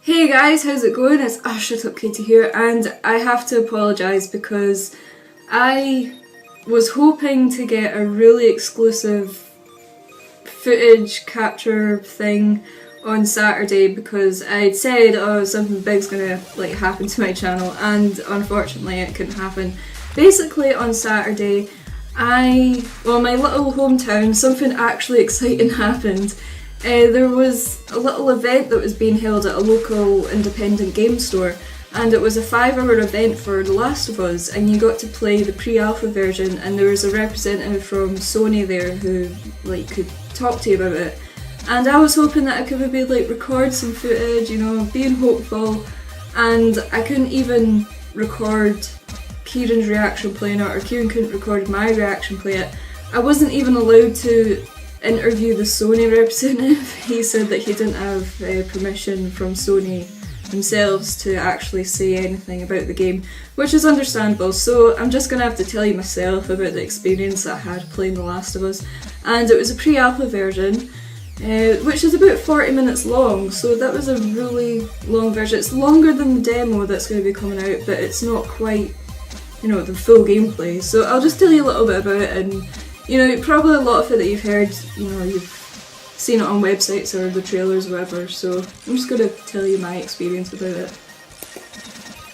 Hey guys, how's it going? It's Shut Up Katie here, and I have to apologise because I was hoping to get a really exclusive footage capture thing on Saturday because I'd said, something big's gonna happen to my channel, and unfortunately it couldn't happen. Basically on Saturday, my little hometown, something actually exciting happened. There was a little event that was being held at a local independent game store, and it was a 5-hour event for The Last of Us, and you got to play the pre-alpha version, and there was a representative from Sony there who could talk to you about it. And I was hoping that I could maybe record some footage, being hopeful, and I couldn't even record Kieran's reaction playing it, or Kieran couldn't record my reaction play it. I wasn't even allowed to interview the Sony representative. He said that he didn't have permission from Sony themselves to actually say anything about the game, which is understandable, so I'm just going to have to tell you myself about the experience that I had playing The Last of Us. And it was a pre-alpha version, which is about 40 minutes long, so that was a really long version. It's longer than the demo that's going to be coming out, but it's not quite, the full gameplay. So I'll just tell you a little bit about it, and probably a lot of it that you've heard, you've seen it on websites or the trailers or whatever, so I'm just going to tell you my experience about it.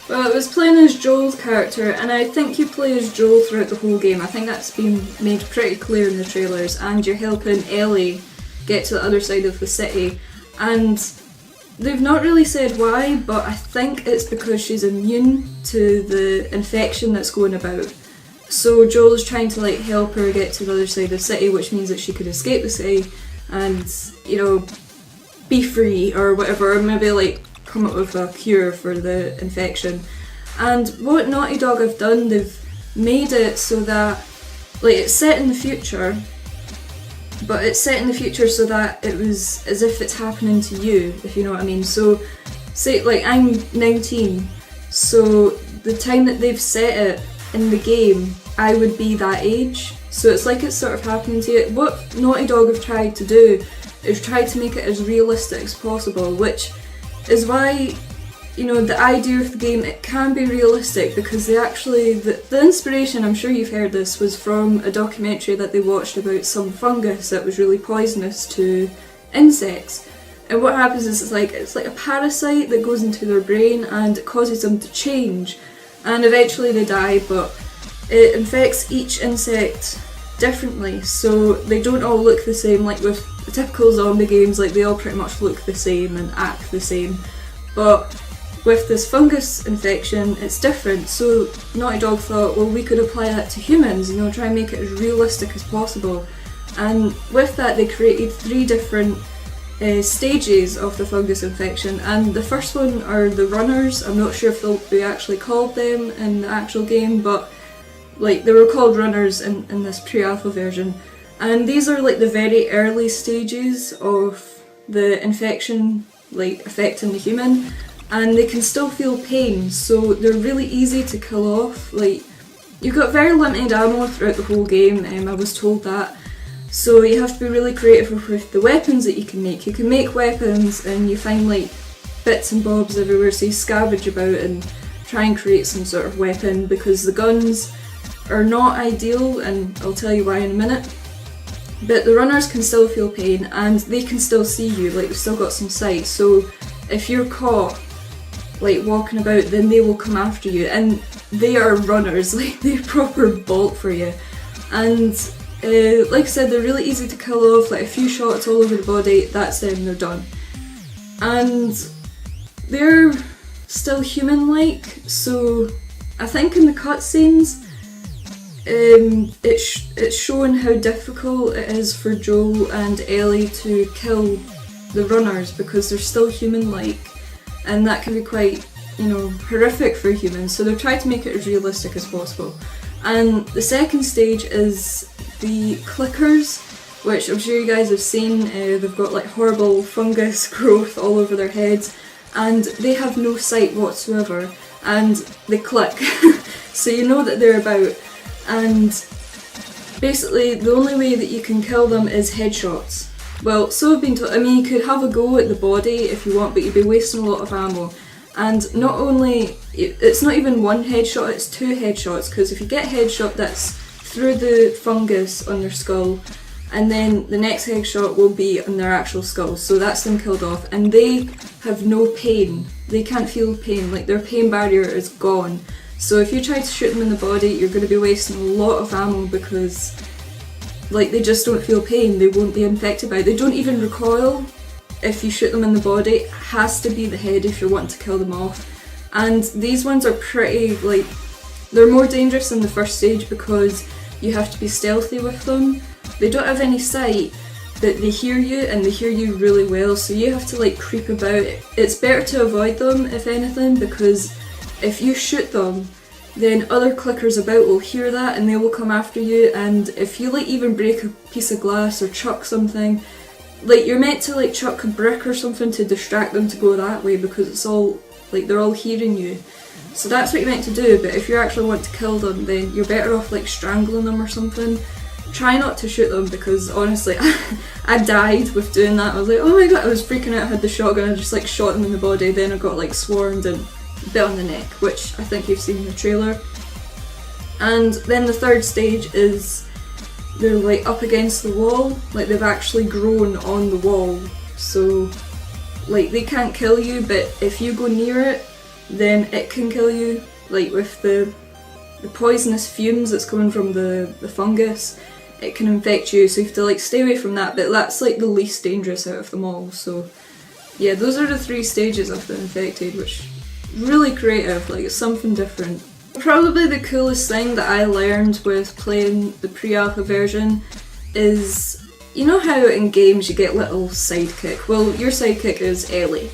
Well, it was playing as Joel's character, and I think you play as Joel throughout the whole game. I think that's been made pretty clear in the trailers, and you're helping Ellie get to the other side of the city, and they've not really said why, but I think it's because she's immune to the infection that's going about. So Joel's trying to help her get to the other side of the city, which means that she could escape the city and, be free or whatever, or maybe come up with a cure for the infection. And what Naughty Dog have done, they've made it so that, it's set in the future, but it's set in the future so that it was as if it's happening to you, if you know what I mean. So, say, I'm 19, so the time that they've set it in the game, I would be that age, so it's it's sort of happening to you. What Naughty Dog have tried to do is try to make it as realistic as possible, which is why, the idea of the game, it can be realistic because the inspiration, I'm sure you've heard this, was from a documentary that they watched about some fungus that was really poisonous to insects. And what happens is it's like a parasite that goes into their brain and it causes them to change. And eventually they die, but it infects each insect differently, so they don't all look the same. With the typical zombie games, they all pretty much look the same and act the same. But with this fungus infection, it's different, so Naughty Dog thought, well, we could apply that to humans, try and make it as realistic as possible. And with that, they created 3 different stages of the fungus infection, and the first one are the runners. I'm not sure if they'll be actually called them in the actual game, but they were called runners in this pre-alpha version. And these are the very early stages of the infection affecting the human, and they can still feel pain, so they're really easy to kill off. You've got very limited ammo throughout the whole game, I was told that. So you have to be really creative with the weapons that you can make. You can make weapons and you find bits and bobs everywhere, so you scavenge about and try and create some sort of weapon, because the guns are not ideal, and I'll tell you why in a minute. But the runners can still feel pain and they can still see you, they've still got some sight, so if you're caught walking about, then they will come after you, and they are runners, they proper bolt for you. And like I said, they're really easy to kill off, a few shots all over the body, that's them, they're done. And they're still human-like, so I think in the cutscenes, it's showing how difficult it is for Joel and Ellie to kill the runners because they're still human-like, and that can be quite, horrific for humans, so they've tried to make it as realistic as possible. And the second stage is the clickers, which I'm sure you guys have seen. They've got horrible fungus growth all over their heads, and they have no sight whatsoever, and they click, so you know that they're about. And basically the only way that you can kill them is headshots. Well, so I've been told. I mean, you could have a go at the body if you want, but you'd be wasting a lot of ammo. And not only, it's not even one headshot, it's 2 headshots, because if you get headshot, that's through the fungus on their skull, and then the next headshot will be on their actual skull, so that's them killed off, and they have no pain. They can't feel pain, like their pain barrier is gone. So if you try to shoot them in the body, you're going to be wasting a lot of ammo because like they just don't feel pain, they won't be infected by it. They don't even recoil if you shoot them in the body. It has to be the head if you're wanting to kill them off. And these ones are pretty, like, they're more dangerous in the first stage because you have to be stealthy with them. They don't have any sight, but they hear you and they hear you really well, so you have to like creep about. It's better to avoid them if anything, because if you shoot them, then other clickers about will hear that and they will come after you, and if you like even break a piece of glass or chuck something, like you're meant to like chuck a brick or something to distract them to go that way because it's all like they're all hearing you. So that's what you're meant to do, but if you actually want to kill them, then you're better off like strangling them or something. Try not to shoot them because honestly I died with doing that. I was like, oh my god, I was freaking out. I had the shotgun, I just like shot them in the body, then I got like swarmed and bit on the neck, which I think you've seen in the trailer. And then the third stage is they're like up against the wall, like they've actually grown on the wall, so like they can't kill you, but if you go near it then it can kill you, like with the poisonous fumes that's coming from the fungus, it can infect you, so you have to like stay away from that, but that's like the least dangerous out of them all. So yeah, those are the 3 stages of the infected, which really creative, like it's something different. Probably the coolest thing that I learned with playing the pre-alpha version is, you know how in games you get little sidekick? Well, your sidekick is Ellie,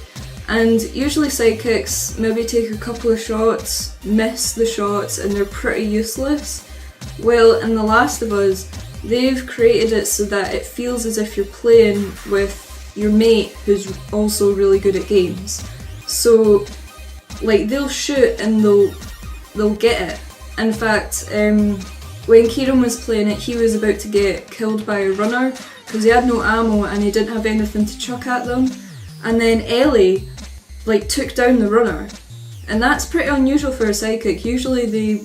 and usually sidekicks maybe take a couple of shots, miss the shots, and they're pretty useless. Well, in The Last of Us, they've created it so that it feels as if you're playing with your mate who's also really good at games. So like they'll shoot and they'll get it. In fact, when Kieran was playing it, he was about to get killed by a runner because he had no ammo and he didn't have anything to chuck at them. And then Ellie like took down the runner, and that's pretty unusual for a sidekick. Usually they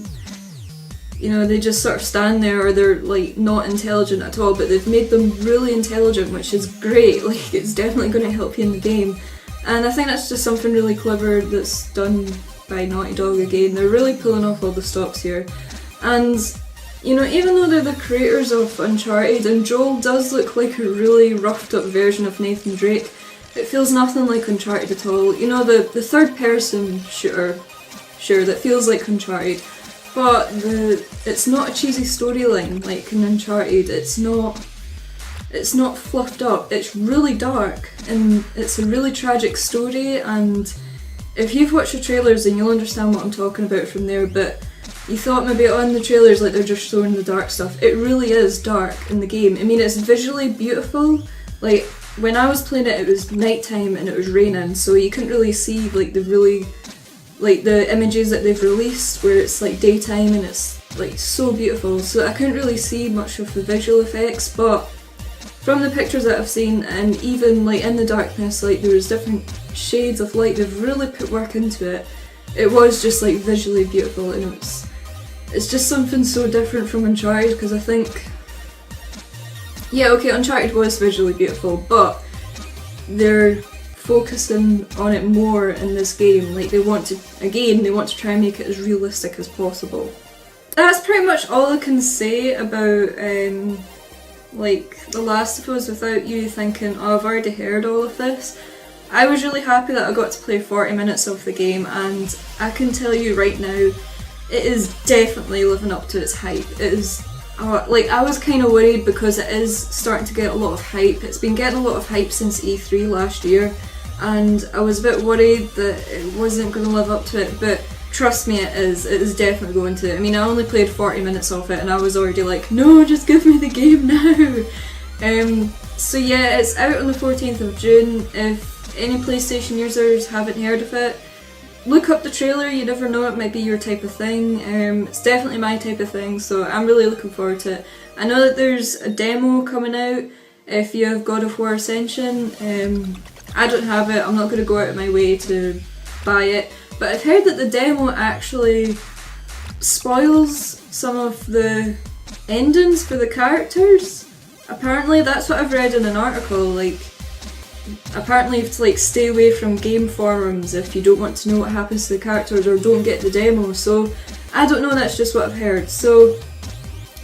just sort of stand there, or they're like not intelligent at all, but they've made them really intelligent, which is great. Like it's definitely going to help you in the game. And I think that's just something really clever that's done by Naughty Dog again. They're really pulling off all the stops here. And, you know, even though they're the creators of Uncharted, and Joel does look like a really roughed up version of Nathan Drake, it feels nothing like Uncharted at all. You know, the third person shooter, sure, that feels like Uncharted, but it's not a cheesy storyline like in Uncharted. It's not fluffed up, it's really dark, and it's a really tragic story, and if you've watched the trailers then you'll understand what I'm talking about from there, but you thought maybe on the trailers like they're just showing the dark stuff. It really is dark in the game. I mean, it's visually beautiful. Like, when I was playing it, it was nighttime and it was raining, so you couldn't really see like the images that they've released where it's like daytime and it's like so beautiful, so I couldn't really see much of the visual effects, but from the pictures that I've seen, and even like in the darkness, like there was different shades of light, they've really put work into it. It was just like visually beautiful, and it's just something so different from Uncharted, because I think, yeah, okay, Uncharted was visually beautiful, but they're focusing on it more in this game. Like they want to try and make it as realistic as possible. That's pretty much all I can say about like The Last of Us without you thinking, oh, I've already heard all of this. I was really happy that I got to play 40 minutes of the game, and I can tell you right now, it is definitely living up to its hype. It is, like, I was kind of worried because it is starting to get a lot of hype. It's been getting a lot of hype since E3 last year, and I was a bit worried that it wasn't going to live up to it, but trust me, it is definitely going to. I mean, I only played 40 minutes of it and I was already like, no, just give me the game now. So yeah, it's out on the 14th of June. If any PlayStation users haven't heard of it, look up the trailer, you never know, it might be your type of thing. It's definitely my type of thing, so I'm really looking forward to it. I know that there's a demo coming out. if you have God of War Ascension. I don't have it, I'm not going to go out of my way to buy it, but I've heard that the demo actually spoils some of the endings for the characters. Apparently that's what I've read in an article, like apparently you have to like stay away from game forums if you don't want to know what happens to the characters or don't get the demo, so I don't know, that's just what I've heard. So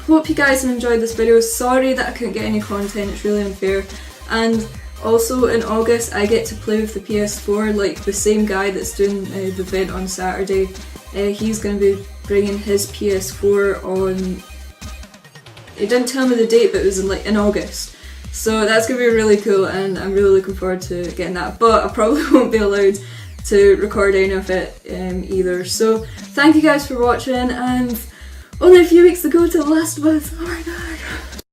hope you guys have enjoyed this video. Sorry that I couldn't get any content, it's really unfair. And also in August I get to play with the PS4, like the same guy that's doing the event on Saturday. He's going to be bringing his PS4 on, he didn't tell me the date, but it was in August. So that's going to be really cool and I'm really looking forward to getting that, but I probably won't be allowed to record any of it either. So thank you guys for watching, and only a few weeks to go till Last of Us. Oh my god.